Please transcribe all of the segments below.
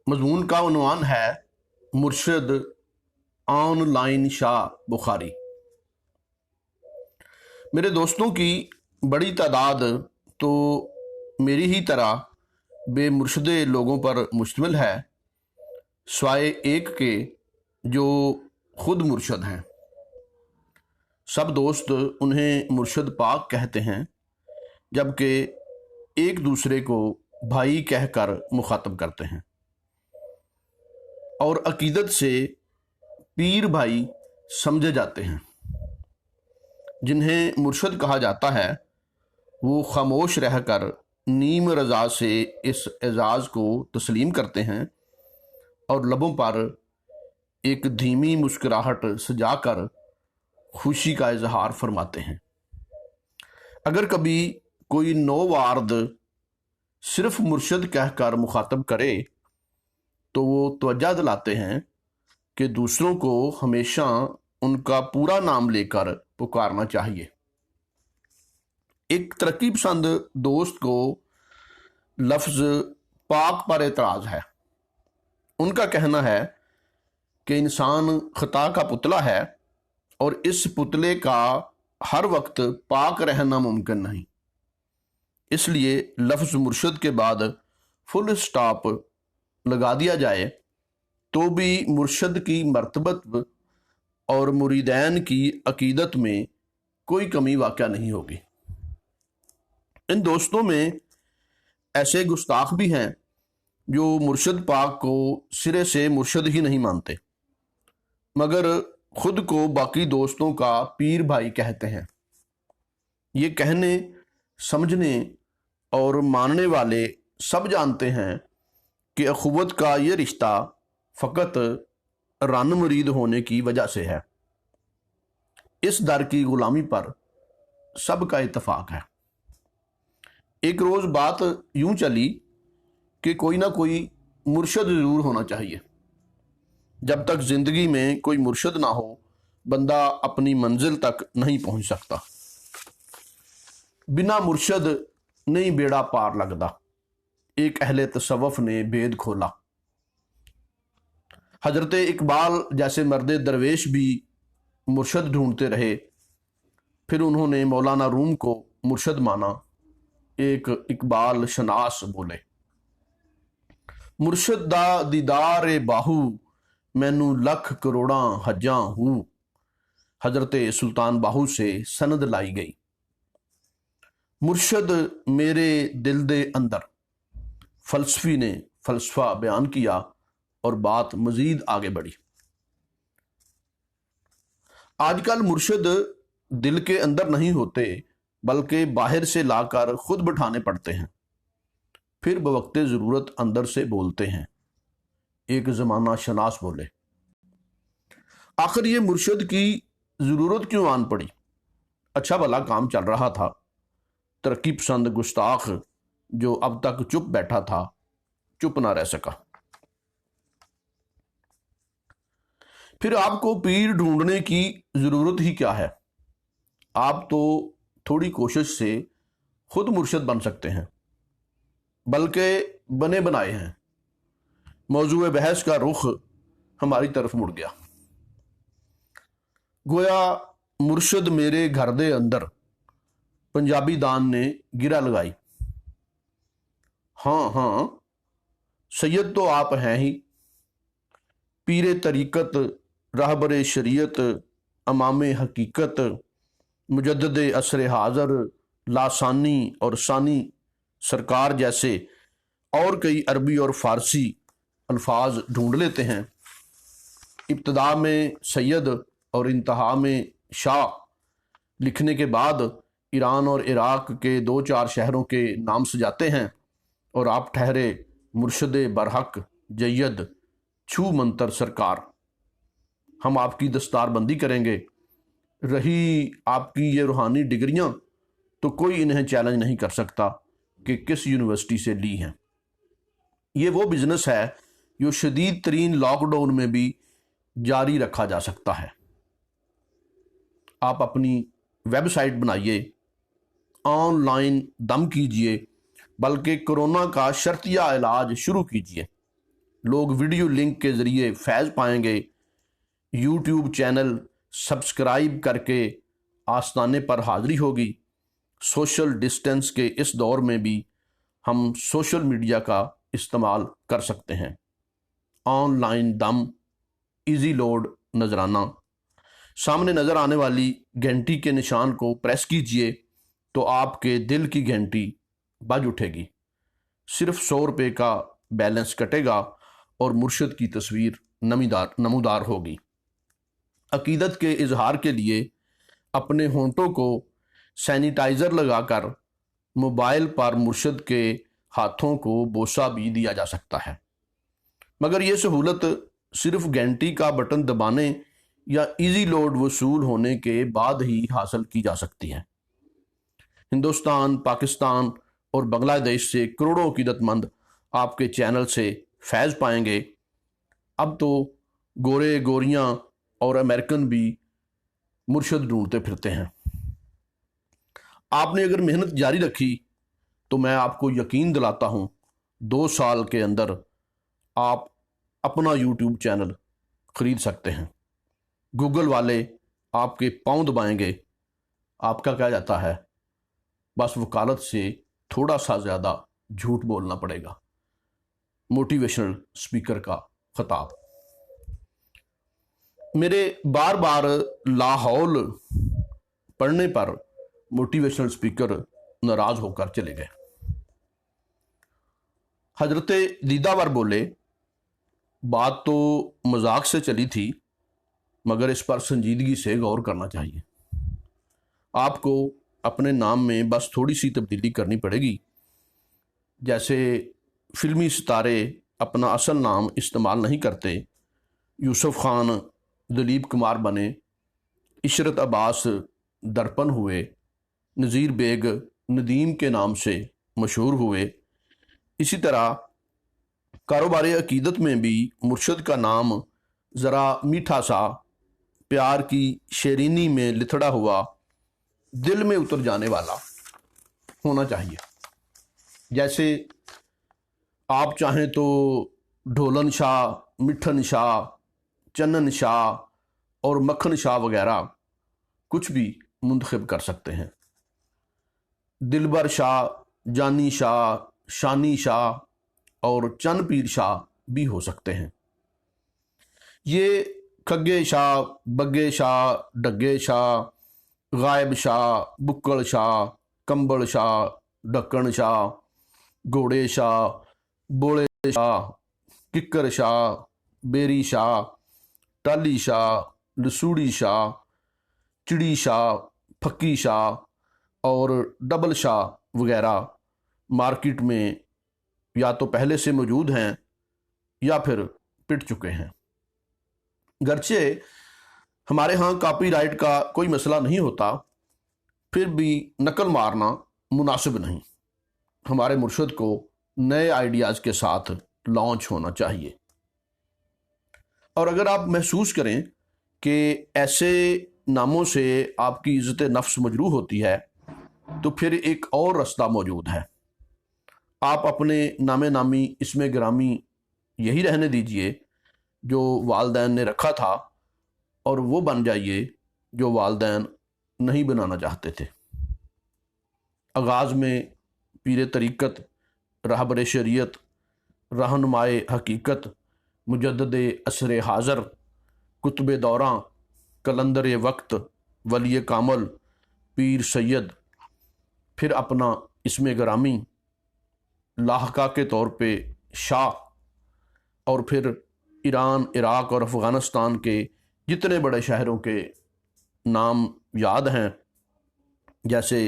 मजमून का उन्वान है मुर्शद ऑन लाइन शाह बुखारी। मेरे दोस्तों की बड़ी तादाद तो मेरी ही तरह बेमुर्शदे लोगों पर मुश्तमिल है, स्वाए एक के जो खुद मुर्शद हैं। सब दोस्त उन्हें मुर्शद पाक कहते हैं, जबकि एक दूसरे को भाई कहकर मुखातब करते हैं और अकीदत से पीर भाई समझे जाते हैं। जिन्हें मुर्शद कहा जाता है वो खामोश रहकर नीम रज़ा से इस एजाज़ को तस्लीम करते हैं और लबों पर एक धीमी मुस्कुराहट सजाकर खुशी का इजहार फरमाते हैं। अगर कभी कोई नौवार्द सिर्फ मुर्शद कहकर मुखातब करे तो वो तवज्जो दिलाते हैं कि दूसरों को हमेशा उनका पूरा नाम लेकर पुकारना चाहिए। एक तरक्की पसंद दोस्त को लफ्ज़ पाक पर एतराज़ है। उनका कहना है कि इंसान खता का पुतला है और इस पुतले का हर वक्त पाक रहना मुमकिन नहीं। इसलिए लफ्ज़ मुर्शद के बाद फुल स्टॉप लगा दिया जाए तो भी मुर्शद की मर्तबत और मुरीदैन की अकीदत में कोई कमी वाक़या नहीं होगी। इन दोस्तों में ऐसे गुस्ताख भी हैं जो मुर्शद पाक को सिरे से मुर्शद ही नहीं मानते, मगर खुद को बाकी दोस्तों का पीर भाई कहते हैं। ये कहने समझने और मानने वाले सब जानते हैं कि अखुवत का ये रिश्ता फ़कत रन मुरीद होने की वजह से है। इस दर की ग़ुलामी पर सबका इत्तफाक है। एक रोज़ बात यूं चली कि कोई ना कोई मुर्शद ज़रूर होना चाहिए। जब तक ज़िंदगी में कोई मुर्शद ना हो, बंदा अपनी मंजिल तक नहीं पहुंच सकता। बिना मुर्शद नहीं बेड़ा पार लगदा, एक अहले तसव्वुफ ने भेद खोला। हजरत इकबाल जैसे मर्द दरवेश भी मुर्शद ढूंढते रहे, फिर उन्होंने मौलाना रूम को मुर्शद माना। एक इकबाल शनास बोले, मुर्शद दा दीदार बाहू मैनू लख करोड़ा हजां हूँ। हजरत सुल्तान बाहू से सनद लाई गई। मुर्शद मेरे दिल दे अंदर, फलसफी ने फलसफा बयान किया और बात मजीद आगे बढ़ी। आजकल मुर्शद दिल के अंदर नहीं होते, बल्कि बाहर से लाकर खुद बिठाने पड़ते हैं, फिर बवक्ते ज़रूरत अंदर से बोलते हैं। एक ज़माना शनास बोले, आखिर ये मुर्शद की ज़रूरत क्यों आन पड़ी? अच्छा भला काम चल रहा था। तरक्की पसंद गुस्ताख जो अब तक चुप बैठा था, चुप ना रह सका। फिर आपको पीर ढूंढने की ज़रूरत ही क्या है? आप तो थोड़ी कोशिश से खुद मुर्शद बन सकते हैं, बल्कि बने बनाए हैं। मौजूए बहस का रुख हमारी तरफ मुड़ गया। गोया मुर्शद मेरे घर दे अंदर, पंजाबी दान ने गिरा लगाई। हाँ हाँ, सैयद तो आप हैं ही, पीरे तरीकत, रहबरे शरीयत, अमामे हकीकत, मुजद्ददे असर हाज़र, लासानी और सानी सरकार जैसे और कई अरबी और फ़ारसी अल्फाज ढूंढ लेते हैं। इब्तदा में सैयद और इंतहा में शाह लिखने के बाद ईरान और इराक के 2-4 शहरों के नाम सजाते हैं और आप ठहरे मुर्शद बरहक जय्यद छू मंतर सरकार। हम आपकी दस्तारबंदी करेंगे। रही आपकी ये रूहानी डिग्रियां, तो कोई इन्हें चैलेंज नहीं कर सकता कि किस यूनिवर्सिटी से ली हैं। ये वो बिजनेस है जो शदीद तरीन लॉकडाउन में भी जारी रखा जा सकता है। आप अपनी वेबसाइट बनाइए, ऑनलाइन दम कीजिए, बल्कि कोरोना का शर्तिया इलाज शुरू कीजिए। لوگ ویڈیو لنک کے ذریعے فیض پائیں گے، یوٹیوب چینل سبسکرائب کر کے آستانے پر حاضری ہوگی۔ سوشل ڈسٹینس کے اس دور میں بھی ہم سوشل میڈیا کا استعمال کر سکتے ہیں۔ آن لائن دم، ایزی لوڈ نذرانہ۔ سامنے نظر آنے والی گھنٹی کے نشان کو پریس کیجئے تو آپ کے دل کی گھنٹی بج اٹھے گی۔ صرف 100 روپے کا بیلنس کٹے گا اور مرشد کی تصویر نمودار ہوگی۔ عقیدت کے اظہار کے لیے اپنے ہونٹوں کو سینیٹائزر لگا کر موبائل پر مرشد کے ہاتھوں کو بوسہ بھی دیا جا سکتا ہے، مگر یہ سہولت صرف گھنٹی کا بٹن دبانے یا ایزی لوڈ وصول ہونے کے بعد ہی حاصل کی جا سکتی ہے۔ ہندوستان، پاکستان اور بنگلہ دیش سے کروڑوں عقیدت مند آپ کے چینل سے فیض پائیں گے۔ اب تو گورے گوریاں اور امریکن بھی مرشد ڈھونڈتے پھرتے ہیں۔ آپ نے اگر محنت جاری رکھی تو میں آپ کو یقین دلاتا ہوں 2 سال کے اندر آپ اپنا یوٹیوب چینل خرید سکتے ہیں۔ گوگل والے آپ کے پاؤں دبائیں گے۔ آپ کا کیا جاتا ہے، بس وکالت سے تھوڑا سا زیادہ جھوٹ بولنا پڑے گا۔ موٹیویشنل اسپیکر کا خطاب۔ میرے بار بار لاہور پڑھنے پر موٹیویشنل اسپیکر ناراض ہو کر چلے گئے۔ حضرت دیداور بولے، بات تو مذاق سے چلی تھی مگر اس پر سنجیدگی سے غور کرنا چاہیے۔ آپ کو اپنے نام میں بس تھوڑی سی تبدیلی کرنی پڑے گی۔ جیسے فلمی ستارے اپنا اصل نام استعمال نہیں کرتے، یوسف خان دلیپ کمار بنے، عشرت عباس درپن ہوئے، نذیر بیگ ندیم کے نام سے مشہور ہوئے، اسی طرح کاروبار عقیدت میں بھی مرشد کا نام ذرا میٹھا سا، پیار کی شیرینی میں لتھڑا ہوا، دل میں اتر جانے والا ہونا چاہیے۔ جیسے آپ چاہیں تو ڈھولن شاہ، مٹھن شاہ، چنن شاہ اور مکھن شاہ وغیرہ کچھ بھی منتخب کر سکتے ہیں۔ دلبر شاہ، جانی شاہ، شانی شاہ اور چند پیر شاہ بھی ہو سکتے ہیں۔ یہ کھگے شاہ، بگے شاہ، ڈگے شاہ، غائب شاہ، بکڑ شاہ، کمبل شاہ، ڈکن شاہ، گھوڑے شاہ، بوڑے شاہ، ککر شاہ، بیری شاہ، ٹالی شاہ، لسوڑی شاہ، چڑی شاہ، پھکی شاہ اور ڈبل شاہ وغیرہ مارکیٹ میں یا تو پہلے سے موجود ہیں یا پھر پٹ چکے ہیں۔ گرچہ ہمارے ہاں کاپی رائٹ کا کوئی مسئلہ نہیں ہوتا، پھر بھی نقل مارنا مناسب نہیں۔ ہمارے مرشد کو نئے آئیڈیاز کے ساتھ لانچ ہونا چاہیے۔ اور اگر آپ محسوس کریں کہ ایسے ناموں سے آپ کی عزت نفس مجروح ہوتی ہے تو پھر ایک اور رستہ موجود ہے۔ آپ اپنے نام نامی اسم گرامی یہی رہنے دیجئے جو والدین نے رکھا تھا، اور وہ بن جائیے جو والدین نہیں بنانا چاہتے تھے۔ آغاز میں پیر طریقت، رہبر شریعت، رہنمائے حقیقت، مجدد عصر حاضر، کتب دوراں، کلندر وقت، ولی کامل، پیر سید، پھر اپنا اسم گرامی، لاحقہ کے طور پہ شاہ، اور پھر ایران، عراق اور افغانستان کے جتنے بڑے شہروں کے نام یاد ہیں، جیسے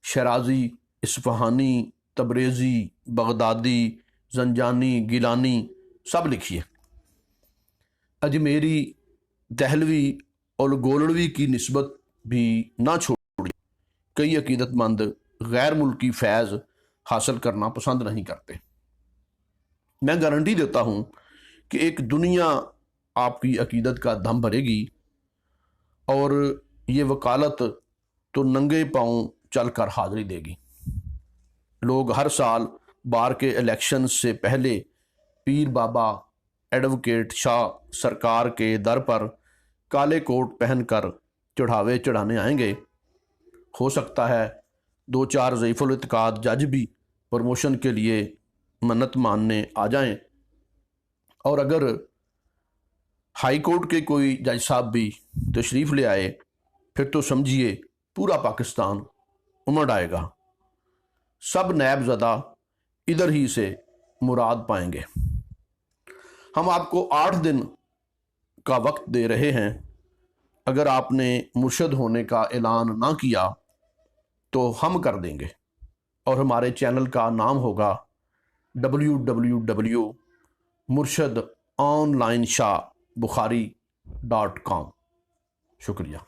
شیرازی، اصفہانی، تبریزی، بغدادی، زنجانی، گیلانی، سب لکھیے۔ اجمیری، دہلوی اور گولڑوی کی نسبت بھی نہ چھوڑیے۔ کئی عقیدت مند غیر ملکی فیض حاصل کرنا پسند نہیں کرتے۔ میں گارنٹی دیتا ہوں کہ ایک دنیا آپ کی عقیدت کا دم بھرے گی، اور یہ وکالت تو ننگے پاؤں چل کر حاضری دے گی۔ لوگ ہر سال بار کے الیکشن سے پہلے پیر بابا، एडवोकेट शाह सरकार के दर पर काले कोट पहनकर चढ़ावे चढ़ाने आएंगे। हो सकता है 2-4 ज़ईफ़ुल इत्क़ाद जज भी प्रमोशन के लिए मन्नत मानने आ जाएं, और अगर हाई कोर्ट के कोई जज साहब भी तशरीफ़ ले आए फिर तो समझिए पूरा पाकिस्तान उमड़ आएगा। सब नैब ज़दा इधर ही से मुराद पाएंगे। हम आपको 8 दिन का वक्त दे रहे हैं। अगर आपने मुर्शद होने का ऐलान ना किया तो हम कर देंगे, और हमारे चैनल का नाम होगा www.murshidonlineshabukhari.com। शुक्रिया।